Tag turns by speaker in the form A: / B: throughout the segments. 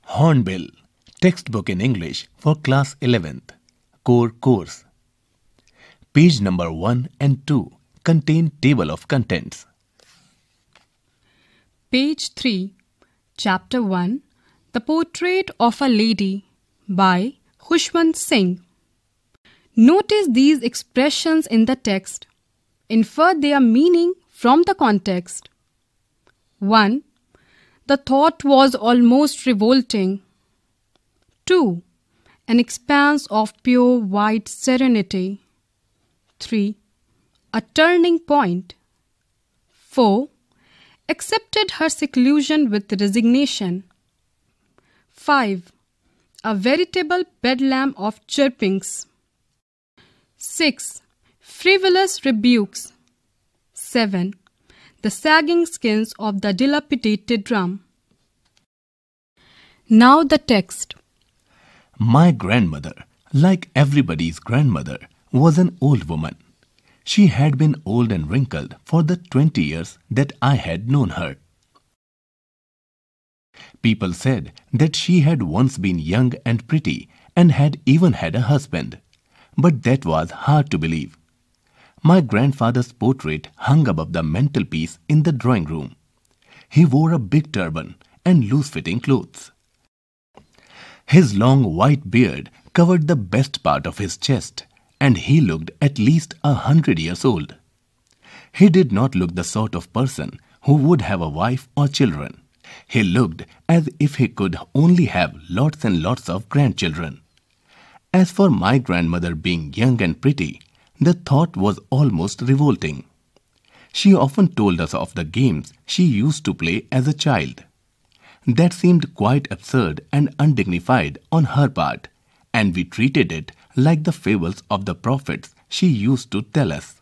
A: Hornbill, textbook in English for class 11th, core course. Page number 1 and 2 contain table of contents.
B: Page 3, Chapter 1, The Portrait of a Lady by Khushwant Singh. Notice these expressions in the text. Infer their meaning from the context. 1. The thought was almost revolting. 2. An expanse of pure white serenity. 3. A turning point. 4. Accepted her seclusion with resignation. 5. A veritable bedlam of chirpings. 6. Frivolous rebukes. 7. The sagging skins of the dilapidated drum. Now the text.
A: My grandmother, like everybody's grandmother, was an old woman. She had been old and wrinkled for the 20 years that I had known her. People said that she had once been young and pretty and had even had a husband, but that was hard to believe. My grandfather's portrait hung above the mantelpiece in the drawing room. He wore a big turban and loose-fitting clothes. His long white beard covered the best part of his chest, and he looked at least 100 years old. He did not look the sort of person who would have a wife or children. He looked as if he could only have lots and lots of grandchildren. As for my grandmother being young and pretty, the thought was almost revolting. She often told us of the games she used to play as a child. That seemed quite absurd and undignified on her part, and we treated it like the fables of the prophets she used to tell us.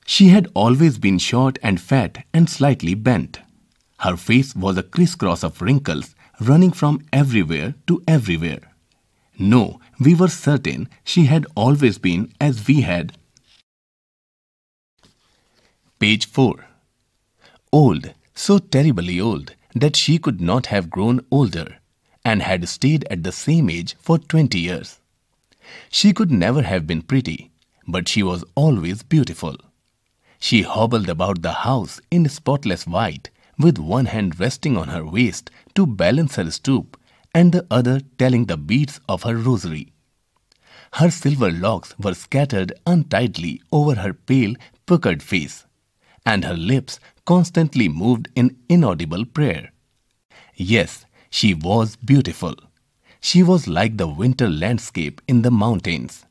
A: She had always been short and fat and slightly bent. Her face was a crisscross of wrinkles running from everywhere to everywhere. No, we were certain she had always been as we had. Page 4. Old, so terribly old that she could not have grown older, and had stayed at the same age for 20 years. She could never have been pretty, but she was always beautiful. She hobbled about the house in spotless white, with one hand resting on her waist to balance her stoop, and the other telling the beads of her rosary. Her silver locks were scattered untidily over her pale, puckered face, and her lips constantly moved in inaudible prayer. Yes, she was beautiful. She was like the winter landscape in the mountains,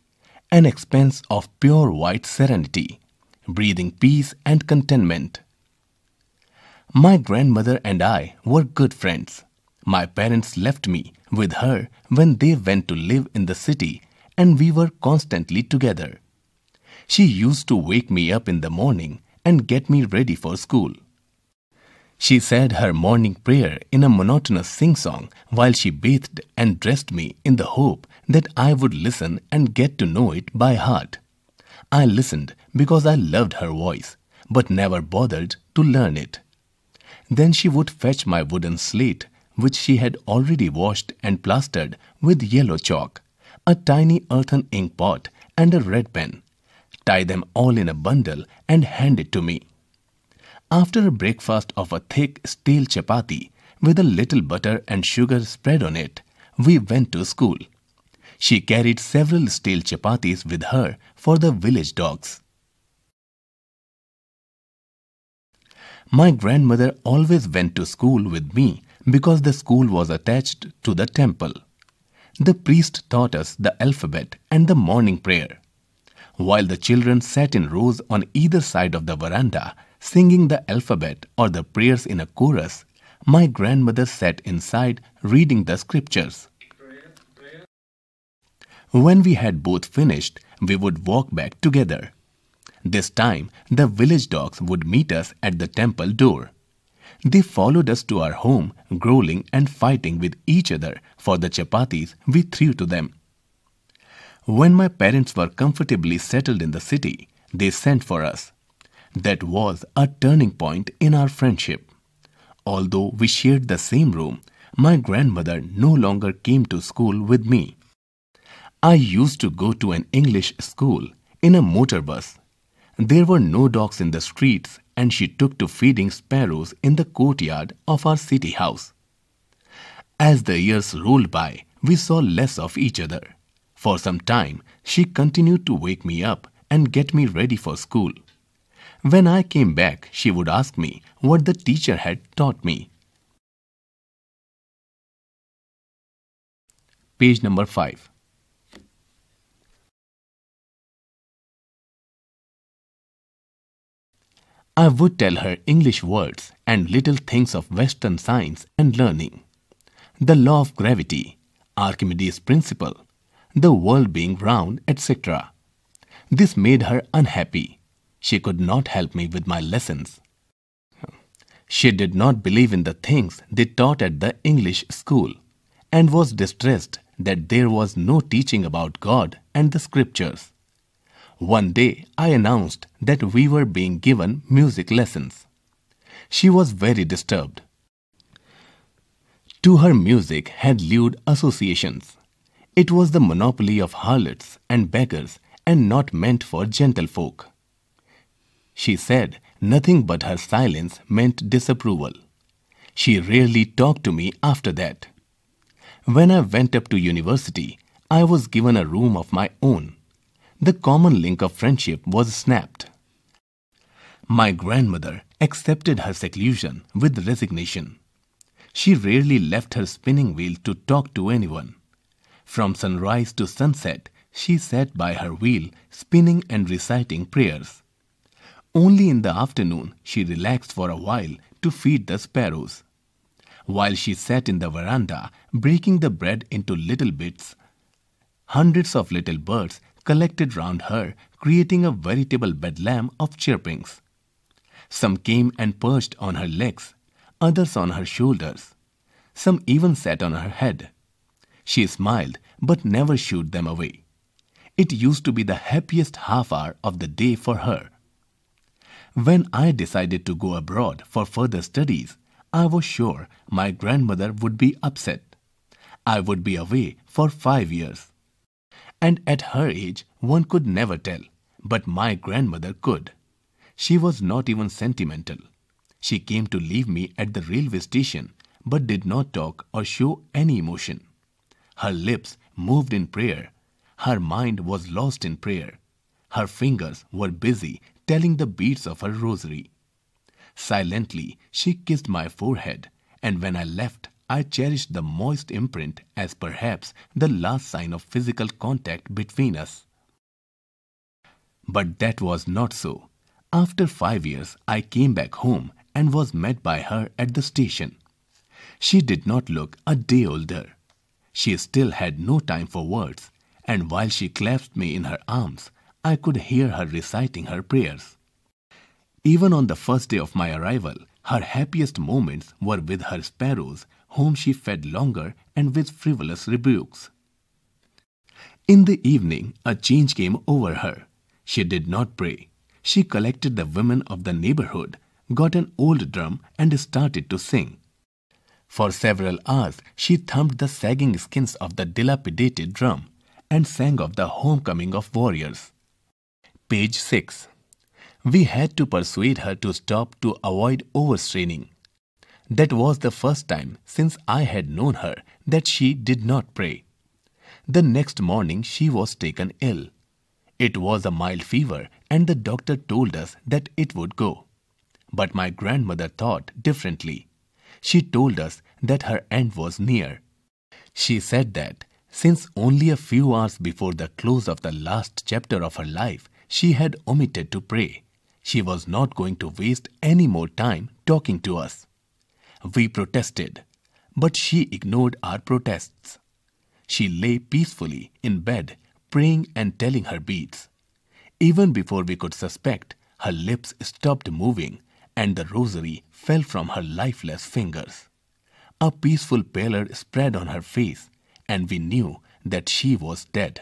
A: an expanse of pure white serenity, breathing peace and contentment. My grandmother and I were good friends. My parents left me with her when they went to live in the city, and we were constantly together. She used to wake me up in the morning and get me ready for school. She said her morning prayer in a monotonous sing-song while she bathed and dressed me in the hope that I would listen and get to know it by heart. I listened because I loved her voice, but never bothered to learn it. Then she would fetch my wooden slate, which she had already washed and plastered with yellow chalk, a tiny earthen ink pot and a red pen, tie them all in a bundle and hand it to me. After a breakfast of a thick stale chapati with a little butter and sugar spread on it, we went to school. She carried several stale chapatis with her for the village dogs. My grandmother always went to school with me because the school was attached to the temple. The priest taught us the alphabet and the morning prayer. While the children sat in rows on either side of the veranda, singing the alphabet or the prayers in a chorus, my grandmother sat inside reading the scriptures. When we had both finished, we would walk back together. This time, the village dogs would meet us at the temple door. They followed us to our home, growling and fighting with each other for the chapatis we threw to them. When my parents were comfortably settled in the city, they sent for us. That was a turning point in our friendship. Although we shared the same room, My grandmother no longer came to school with me. I used to go to an English school in a motor bus. There were no dogs in the streets, and she took to feeding sparrows in the courtyard of our city house. As the years rolled by, we saw less of each other. For some time, she continued to wake me up and get me ready for school. When I came back, she would ask me what the teacher had taught me. Page number 5. I would tell her English words and little things of Western science and learning. The law of gravity, Archimedes' principle, the world being round, etc. This made her unhappy. She could not help me with my lessons. She did not believe in the things they taught at the English school and was distressed that there was no teaching about God and the scriptures. One day I announced that we were being given music lessons. She was very disturbed. To her, music had lewd associations. It was the monopoly of harlots and beggars and not meant for gentlefolk. She said nothing but her silence meant disapproval. She rarely talked to me after that. When I went up to university, I was given a room of my own. The common link of friendship was snapped. My grandmother accepted her seclusion with resignation. She rarely left her spinning wheel to talk to anyone. From sunrise to sunset, she sat by her wheel, spinning and reciting prayers. Only in the afternoon she relaxed for a while to feed the sparrows. While she sat in the veranda, breaking the bread into little bits, hundreds of little birds collected round her, creating a veritable bedlam of chirpings. Some came and perched on her legs, others on her shoulders. Some even sat on her head. She smiled but never shooed them away. It used to be the happiest half-hour of the day for her. When I decided to go abroad for further studies, I was sure my grandmother would be upset. I would be away for 5 years. And at her age, one could never tell, but my grandmother could. She was not even sentimental. She came to leave me at the railway station, but did not talk or show any emotion. Her lips moved in prayer. Her mind was lost in prayer. Her fingers were busy telling the beads of her rosary. Silently, she kissed my forehead, and when I left, I cherished the moist imprint as perhaps the last sign of physical contact between us. But that was not so. After 5 years, I came back home and was met by her at the station. She did not look a day older. She still had no time for words, and while she clasped me in her arms, I could hear her reciting her prayers. Even on the first day of my arrival, her happiest moments were with her sparrows, whom she fed longer and with frivolous rebukes. In the evening, a change came over her. She did not pray. She collected the women of the neighborhood, got an old drum and started to sing. For several hours, she thumped the sagging skins of the dilapidated drum and sang of the homecoming of warriors. Page 6. We had to persuade her to stop to avoid overstraining. That was the first time since I had known her that she did not pray. The next morning she was taken ill. It was a mild fever and the doctor told us that it would go. But my grandmother thought differently. She told us that her end was near. She said that since only a few hours before the close of the last chapter of her life she had omitted to pray, she was not going to waste any more time talking to us. We protested, but she ignored our protests. She lay peacefully in bed, praying and telling her beads. Even before we could suspect, her lips stopped moving and the rosary fell from her lifeless fingers. A peaceful pallor spread on her face, and we knew that she was dead.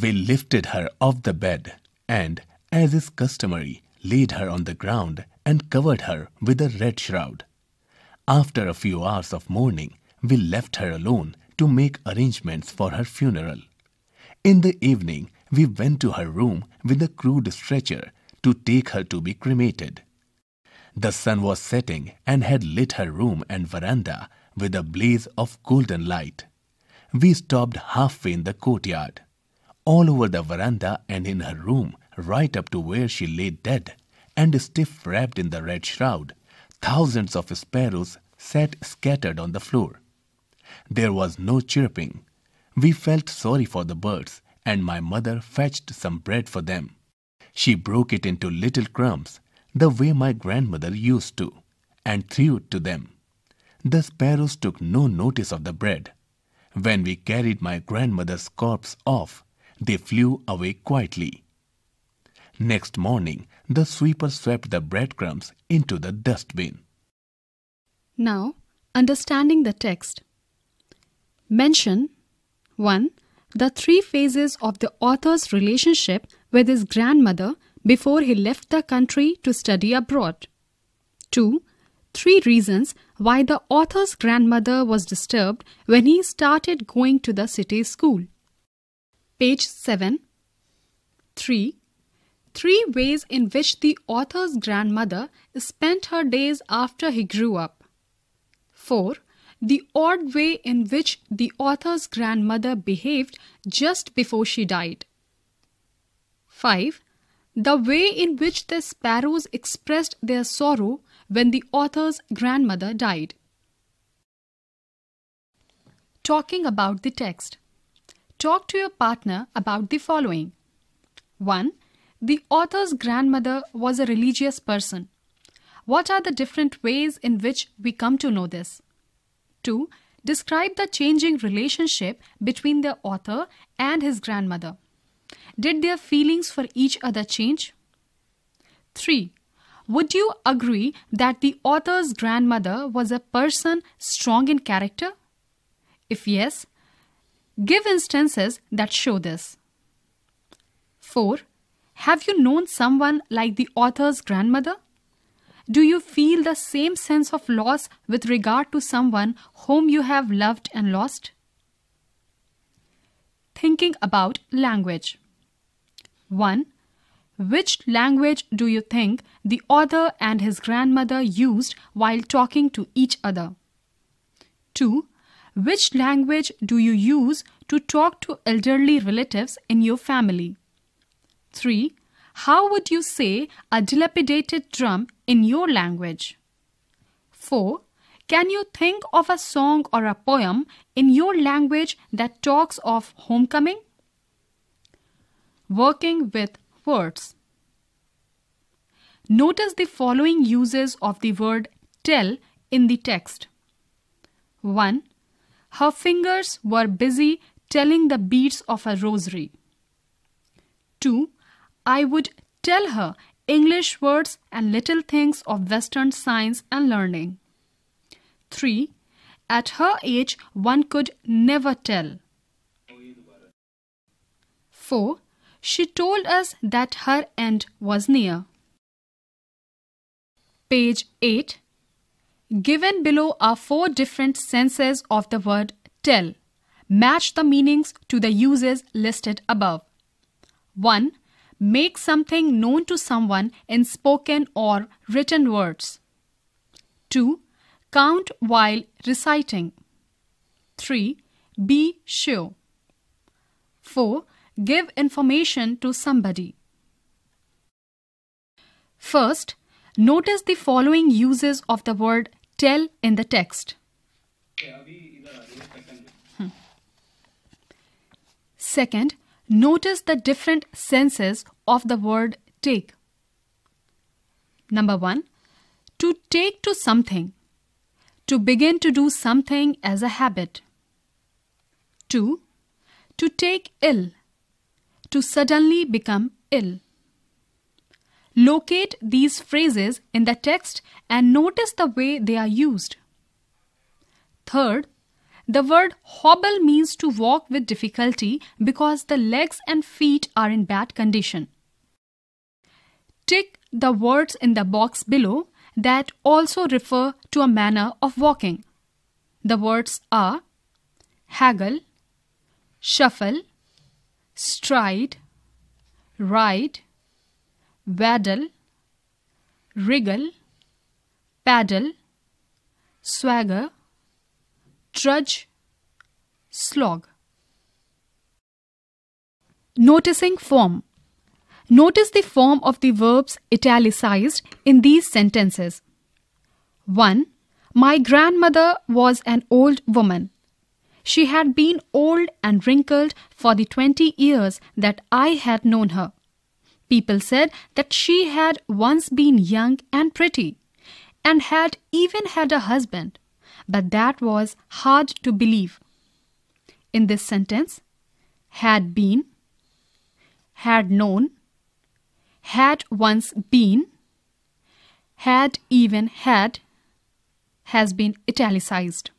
A: We lifted her off the bed and, as is customary, laid her on the ground and covered her with a red shroud. After a few hours of mourning, we left her alone to make arrangements for her funeral. In the evening, we went to her room with a crude stretcher to take her to be cremated. The sun was setting and had lit her room and veranda with a blaze of golden light. We stopped halfway in the courtyard. All over the veranda and in her room, right up to where she lay dead and stiff wrapped in the red shroud, thousands of sparrows sat scattered on the floor. There was no chirping. We felt sorry for the birds, and my mother fetched some bread for them. She broke it into little crumbs, the way my grandmother used to, and threw it to them. The sparrows took no notice of the bread. When we carried my grandmother's corpse off, they flew away quietly. Next morning, the sweeper swept the breadcrumbs into the dustbin.
B: Now, understanding the text. Mention 1. The 3 phases of the author's relationship with his grandmother before he left the country to study abroad. 2. 3 reasons why the author's grandmother was disturbed when he started going to the city school. Page 7. 3. 3 ways in which the author's grandmother spent her days after he grew up. 4. The odd way in which the author's grandmother behaved just before she died. 5. The way in which the sparrows expressed their sorrow when the author's grandmother died. Talking about the text. Talk to your partner about the following. 1. The author's grandmother was a religious person. What are the different ways in which we come to know this? 2. Describe the changing relationship between the author and his grandmother. Did their feelings for each other change? 3. Would you agree that the author's grandmother was a person strong in character? If yes, give instances that show this. 4. Have you known someone like the author's grandmother? Do you feel the same sense of loss with regard to someone whom you have loved and lost? Thinking about language. 1. Which language do you think the author and his grandmother used while talking to each other? 2. Which language do you use to talk to elderly relatives in your family? 3. How would you say a dilapidated drum in your language? 4. Can you think of a song or a poem in your language that talks of homecoming? Working with words. Notice the following uses of the word tell in the text. 1. Her fingers were busy telling the beads of a rosary. 2. I would tell her English words and little things of Western science and learning. 3. At her age, one could never tell. 4. She told us that her end was near. Page 8. Given below are 4 different senses of the word tell. Match the meanings to the uses listed above. 1. Make something known to someone in spoken or written words. 2. Count while reciting. 3. Be sure. 4. Give information to somebody. First, notice the following uses of the word tell in the text. Second, notice the different senses of the word take. Number 1. To take to something. To begin to do something as a habit. 2. To take ill. To suddenly become ill. Locate these phrases in the text and notice the way they are used. Third, the word hobble means to walk with difficulty because the legs and feet are in bad condition. Tick the words in the box below that also refer to a manner of walking. The words are haggle, shuffle, stride, ride, waddle, wriggle, paddle, swagger, trudge, slog. Noticing form. Notice the form of the verbs italicized in these sentences. 1. My grandmother was an old woman. She had been old and wrinkled for the 20 years that I had known her. People said that she had once been young and pretty, and had even had a husband, but that was hard to believe. In this sentence, had been, had known, had once been, had even had, has been italicized.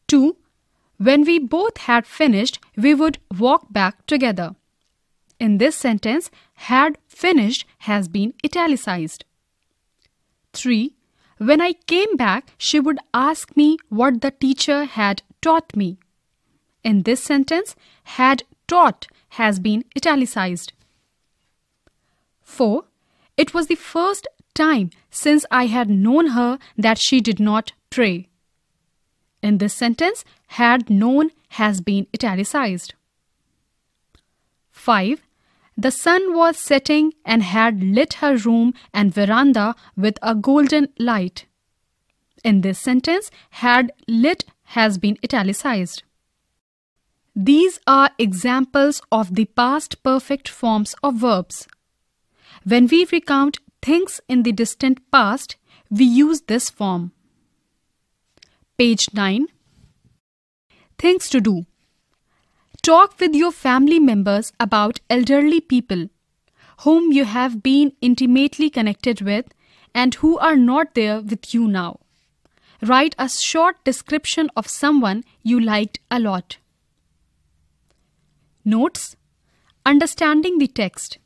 B: 2. When we both had finished, we would walk back together. In this sentence, had finished has been italicized. 3. When I came back, she would ask me what the teacher had taught me. In this sentence, had taught has been italicized. 4. It was the first time since I had known her that she did not pray. In this sentence, had known has been italicized. 5. The sun was setting and had lit her room and veranda with a golden light. In this sentence, had lit has been italicized. These are examples of the past perfect forms of verbs. When we recount things in the distant past, we use this form. Page 9. Things to do. Talk with your family members about elderly people whom you have been intimately connected with and who are not there with you now. Write a short description of someone you liked a lot. Notes. Understanding the text.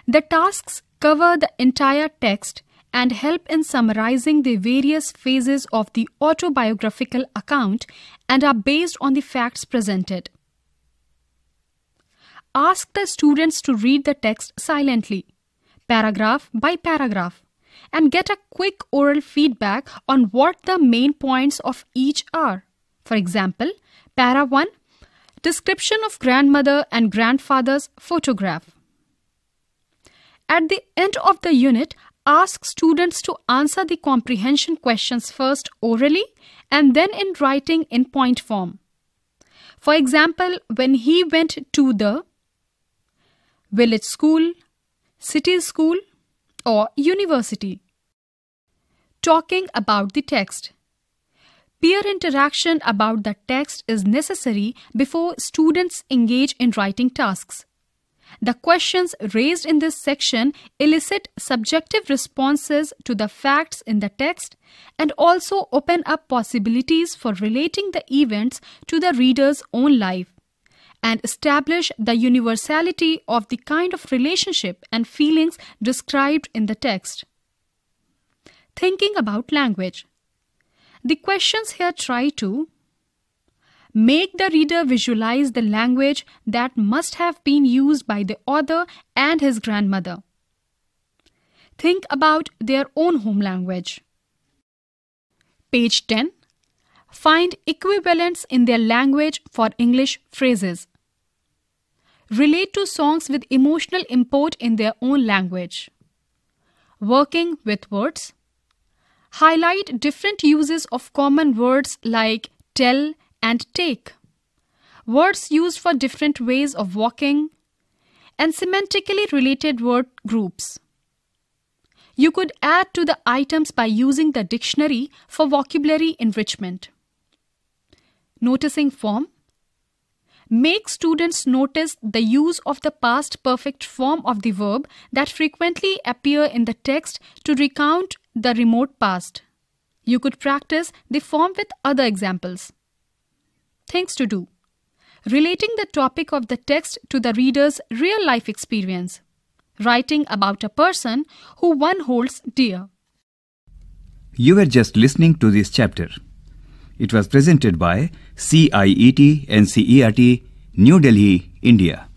B: The tasks cover the entire text and help in summarizing the various phases of the autobiographical account and are based on the facts presented. Ask the students to read the text silently, paragraph by paragraph, and get a quick oral feedback on what the main points of each are. For example, Para 1, description of grandmother and grandfather's photograph. At the end of the unit, ask students to answer the comprehension questions first orally and then in writing in point form. For example, when he went to the village school, city school, or university. Talking about the text. Peer interaction about the text is necessary before students engage in writing tasks. The questions raised in this section elicit subjective responses to the facts in the text and also open up possibilities for relating the events to the reader's own life and establish the universality of the kind of relationship and feelings described in the text. Thinking about language. The questions here try to make the reader visualize the language that must have been used by the author and his grandmother. Think about their own home language. Page 10. Find equivalents in their language for English phrases. Relate to songs with emotional import in their own language. Working with words. Highlight different uses of common words like tell and take. Words used for different ways of walking. And semantically related word groups. You could add to the items by using the dictionary for vocabulary enrichment. Noticing form. Make students notice the use of the past perfect form of the verb that frequently appear in the text to recount the remote past. You could practice the form with other examples. Things to do. Relating the topic of the text to the reader's real-life experience. writing about a person who one holds dear.
C: You were just listening to this chapter. It was presented by CIET NCERT, New Delhi, India.